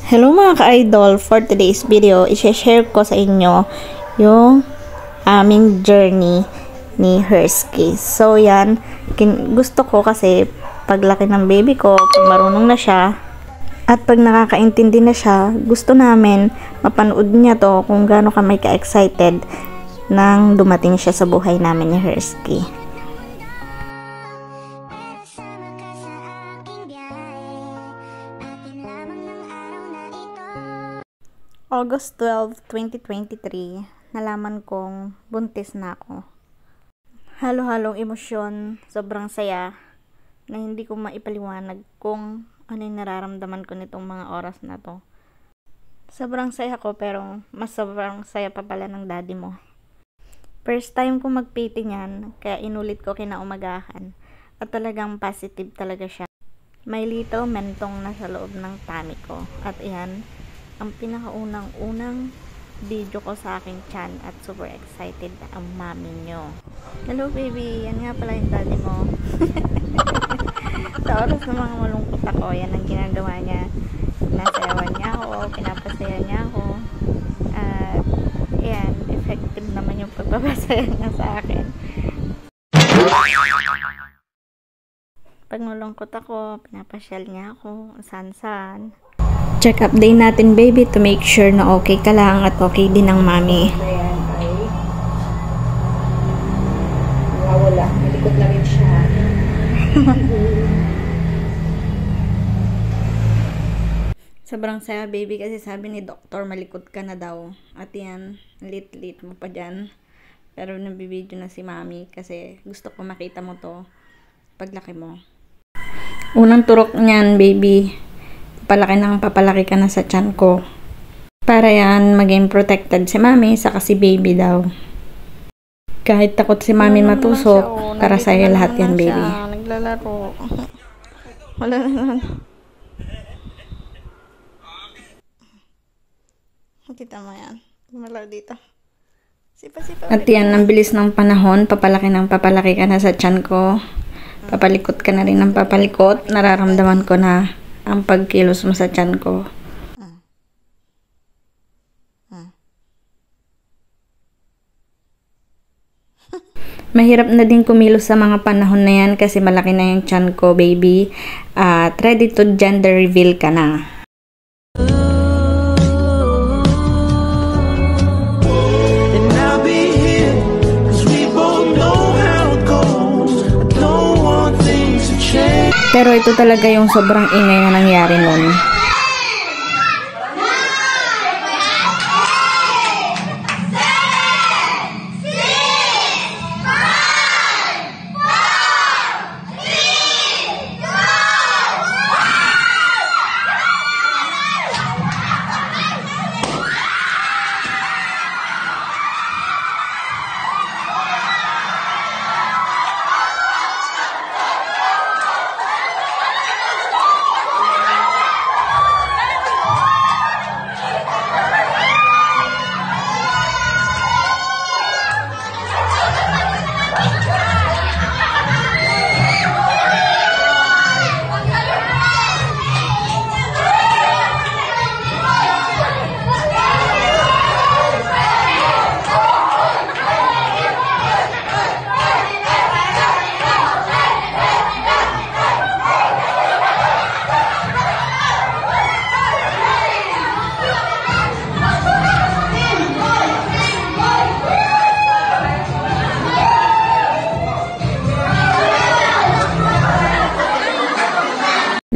Hello mga ka-idol, for today's video, i-share ko sa inyo yung aming journey ni Hersky. So yan, gusto ko kasi paglaki ng baby ko, pag marunong na siya, at pag nakakaintindi na siya, gusto namin mapanood niya to kung gaano kami ka-excited nang dumating siya sa buhay namin ni Hersky. August 12, 2023, nalaman kong buntis na ako. Halo-halong emosyon, sobrang saya, na hindi ko maipaliwanag kung ano yung nararamdaman ko nitong mga oras na to. Sobrang saya ko, pero mas sobrang saya pa pala ng daddy mo. First time ko magpiti niyan, kaya inulit ko kinaumagahan, at talagang positive talaga siya. May little mentong nasa loob ng tummy ko, at iyan, ang pinakaunang-unang video ko sa aking chan at super excited na ang mami nyo. Hello baby, yan nga pala yung daddy mo. Sa oras na mga malungkot ako, yan ang ginagawa niya. Nasayawan niya ako, pinapasaya niya ako. At yan, effective naman yung pagpapasaya niya sa akin. Pag malungkot ako, pinapasyal niya ako, saan-saan. Check up day natin baby to make sure na okay ka lang at okay din ang mami. Ayan ay wala. Malikot na rin siya. Sobrang saya baby kasi sabi ni doktor malikot ka na daw. At yan, lit-lit mo pa dyan. Pero nabibidyo na si mami kasi gusto ko makita mo to paglaki mo. Unang turok niyan baby, papalaki ka na sa tiyan ko. Para yan, maging protected si mami, saka si baby daw. Kahit takot si mami matusok, para sa'yo lahat yan, baby. Naglalaro. Wala na. Kita mo yan. Lumalaw dito. Sipa-sipa. At yan, ang bilis ng panahon, papalaki ka na sa tiyan ko. Papalikot ka na rin ng papalikot. Nararamdaman ko na ang pagkilos mo sa tiyan ko. Mahirap na din kumilos sa mga panahon na yan kasi malaki na yung tiyan ko, baby. At ready to gender reveal ka na. Pero ito talaga yung sobrang ingay na nangyari nun.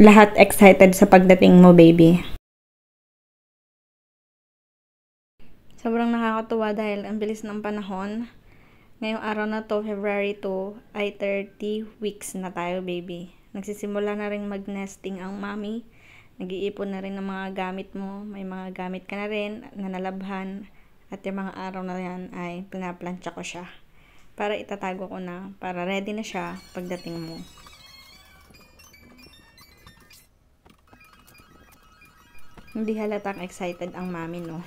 Lahat excited sa pagdating mo, baby. Sobrang nakakatuwa dahil ang bilis ng panahon. Ngayong araw na to, February 2, ay 30 weeks na tayo, baby. Nagsisimula na rin mag-nesting ang mami. Nag-iipon na rin ng mga gamit mo. May mga gamit ka na rin na nalabhan. At yung mga araw na yan ay pinaplansya ko siya. Para itatago ko na, para ready na siya pagdating mo. Hindi halatang excited ang mami, no?